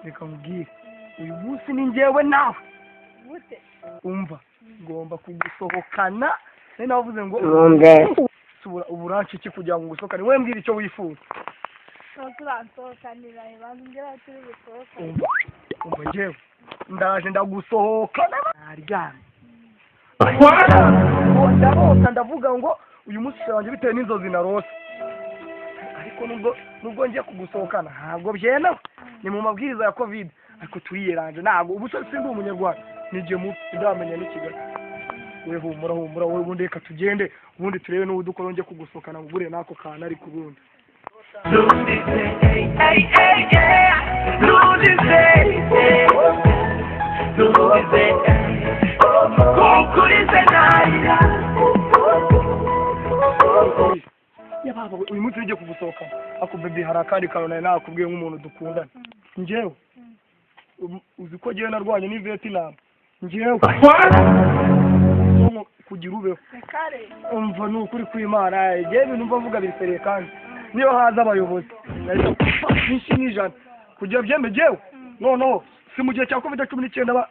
reka mubwire uyu munsi ni njyewe nawe gute umva ngomba kugusohokana nari navuze ngo uburanshi iki kugira ngo ngusohokane we mbwira icyo wifuza turansohokanira abantu ngera turi gusohoka umva njyewe ndaje ndagusohokana naryamye ndarota ndavuga ngo uyu munsi wanjye bitewe n'inzozi narose ariko nubwo ngiye kugusohokana ntabwo byemewe ni mu mabwiriza ya covid ariko turiyeranje ntabwo ubu se ndi umunyarwanda nigiye mu ndamenya n'ikigali we humura wowe ubundi reka tugende ubundi turebe n'ubu dukora ngiye kugusohokana ngure n'ako kana ariko ubundi yababa uyu munsi ugiye kugusohokana ako bebe hari akandi kantu nawe nakubwiye nk'umuntu dukundana njyewe uzi ko njyewe narwanye ni Vietnam njyewe kugira ubeho umva ni ukuri kw'Imana njyewe ibintu mva mvuga bisereye kandi niyo haza abayobozi nyinshi n'ijana kugira byembe njyewe noneho si mu gihe cya COVID-19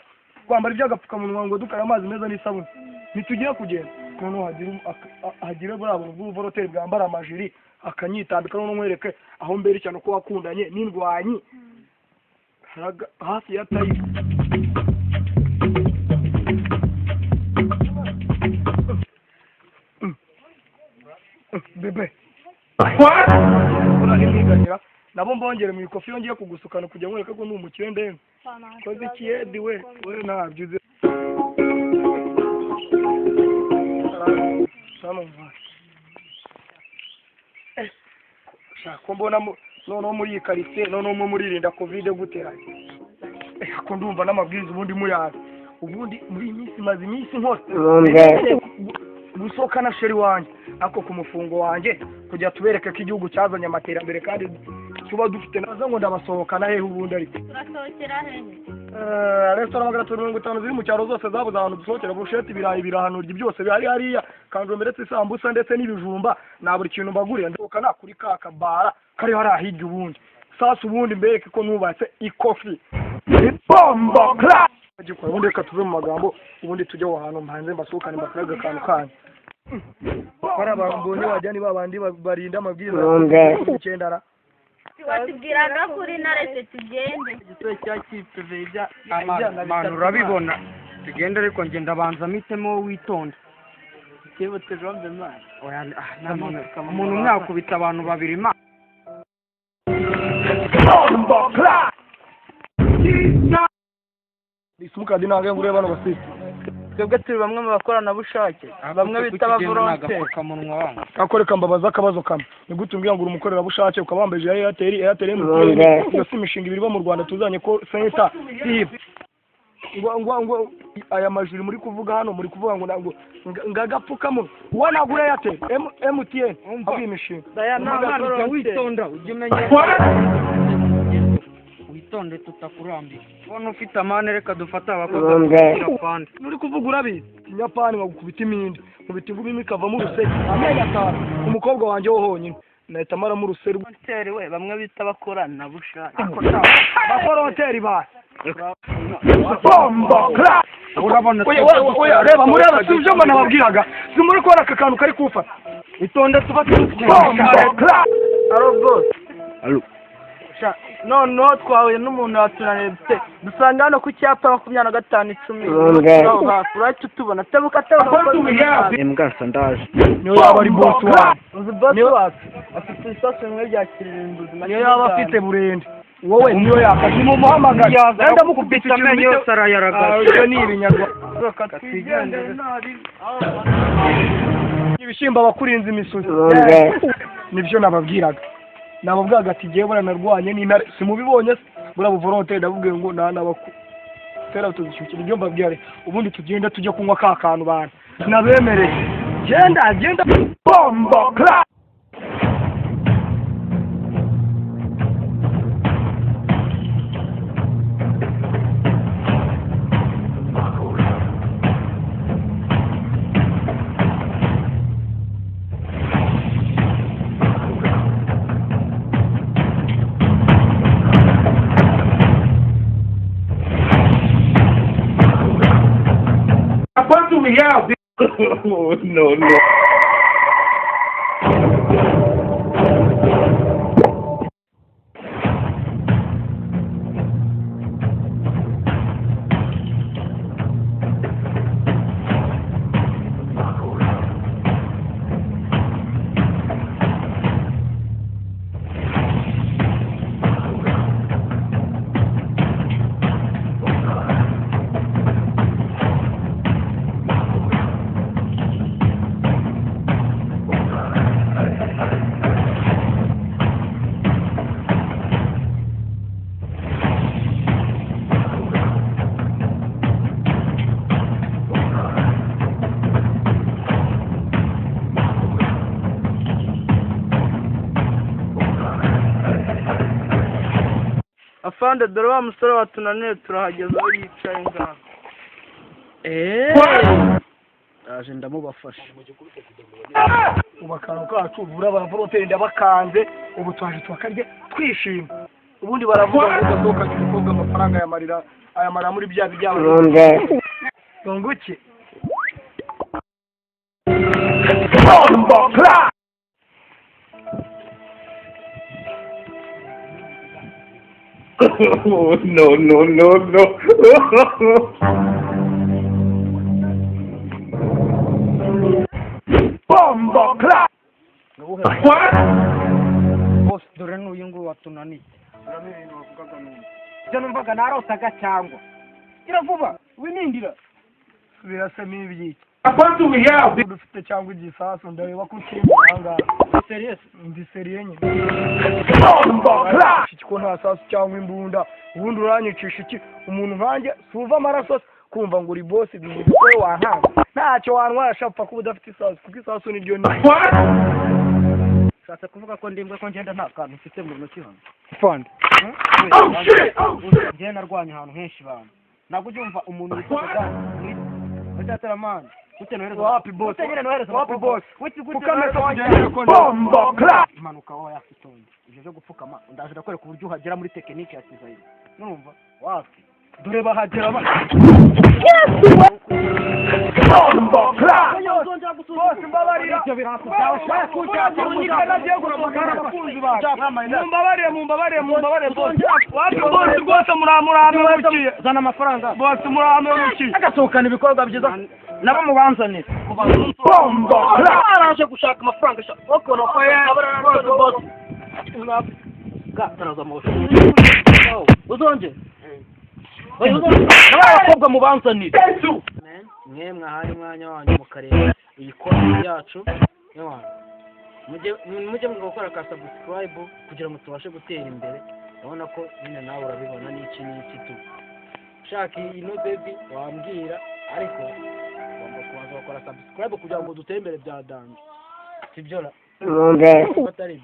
kwambara iby'agapfukamunwa ngo dukare amazi meza n'isabune ntitugiye kugenda noneho hagire buriya buntu bw'ubuvoroteri bwambara amajiri akanyitambika noneho nkwereke aho mbere cyane ko wakundanye n'indwanyi hafi ya tayi bebe urahimwiganira nabo mbongere mu ikofi yongeye kugusukana kujya nkwereka ko ni umukire ndende koze ikiyedi we ntabyo uzi ko mbona noneho muri iyi karitsiye noneho muririnda covid guteranya ko ndumva n'amabwiriza ubundi muyazi ubundi muri iyi minsi maze iminsi nkose gusohokana sheri wanjye ako ku mufungo wanjye kugira tubereke ko igihugu cyazanye amaterambere kandi tuba dufite nazo ngo ndabasohokana hehe ubundi ariko turasohokera hehe resitora 350 ziri mu cyaro zose zabuze ahantu dusohokera busheti ibirayi birahanurya byose bihari hariya kanjombe ndetse isambusa ndetse n'ibijumba na buri kintu mbaguriye ndokana kuri ka kabara kari hari ahirya ubundi sasa ubundi mbereke ko nubatse ikofi bombo class ubundi reka tuve mu magambo ubundi tujye aho hantu mpanze mbasohokane mbasiraga akantu kanyu para bambonye wajya ni babandi barinda amabwiriza icyendara watubwiraga kuri narese tugende igitwe cya kipe ibya abantu urabibona tugende ariko ngenda banza mitemo witonda kebute jombe man umuntu mwakubita abantu babiri ma isumukadi nange ngure bano basisi twebwe turi bamwe mu bakoranabushake bamwe bita abavolontaire akoreka mbabaza akabazo kamwe ni gute umbwira ngo uri umukorerabushake ukabambeje ya Airtel iyo si imishinga ibiri mu Rwanda tuzanye ko center ngo aya majuri muri kuvuga hano muri kuvuga ngo ngagapfukamo wanagura Airtel MTN avuye imishinga daya nta witonda ujimenya witonde tutakurambira ubona ufite amane reka dufata abakozi kwande nuri kuvuga urabizi Nyapani bagukubita imindi mu biti ngumi ikavamo uruseri amenye atanu umukobwa wanjye wo honyine nahita mara mu ruseri volontaire we bamwe bita bakorana bushake bakoroteri ba bombo class urabona reba mureba sivyo mbona babwiraga simuri kora akakantu kari kufa itonde tufate bombo class alo boss alo no twahuye n'umuntu watunarebye dusanga hano ku cyapa 2510 urahita utubona tebuka imbwa ndaje niyo yaba ari boss wawe niyo afite isasu mwe ryakiririmbuzi niyo yaba afite burende wowe niyo yakaje mu muhamagara yanda mukubita amenyo yose arayaragaje ni ibinyarwanda ibishimba abakurinze imisozi nibyo nababwiraga nababwaga ati giye bora narwanye n'intare simubibonye bura buvolontaire ndabubwiye ngo nabaku tera tuzishyukira ibyo mbabwire ubundi tugenda tujye kunywa ka kantu bana nabemereye genda bombo class we have? Oh, no, no. afande dore wa musore watunaniye turahageze aho yicaye ngaho yaje ndamubafasha ubu akantu kacu buriya baraporoteri ndabakanze ubu twaje tubakarye twishima ubundi baravuga ngo udasohoka umukobwa amafaranga ayamarira muri bya byabo ngunguki Oh, no, no, no, no. Bombo clap. What? Boss dore n'uyu nguyu watunaniye ibyo numvaga narosaga cyangwa gira vuba winindira birasemo ibyiki What do we have? dufite cyangwa igisasu ndareba ko ukimbanga serious ndi seriye nyine Bombo clap. iki ko nta sasu cyangwa imbunda ubundi uranyicisha iki umuntu nkanjye suva amaraso kumva ngo uri boss ibintu bikowe wankanga ntacyo wantwara shapfa kuba udafite isasu kuko isasu niryo ni What? sasa kuvuga ko ndimbwe ko ngenda nta kantu mfite mu ntoki hano fund Oh, shit. Oh, shit. njye narwanye ahantu henshi bantu ntabwo ujya umva umuntu witwa Gatataramani wapi boss wapi boss ukameze Bombo clap. impanuka wowe yafitonde ibyo byo gupfukama ndaje ndakwereka uburyo uhagera muri tekinike ya kizayire numva wapi dore bahagera Bombo clap. bose mbabarira ibyo birango byawe shaka kujaje unyikana je guramagara abakunzi bacu mumbabarire boss wapi boss rwose muramurame mukiye zana amafaranga boss murame mukiye agasohokana ibikorwa byiza nabo mubanzanire Bombo clap. araje gushaka amafaranga bakora boss gataraza mu uzonje abakobwa mubanzanire mwe mwahari mwanya wanyu mukareba iyi konti yacu mujye gukora ka subscribe kugira ngo tubashe gutera imbere urabona ko nyine nawe urabibona n'iki n'iki tu ushaka iyi no baby wambwira ariko ugomba kubanza gukora subscribe kugira ngo dutere imbere bya danje sibyo ra atari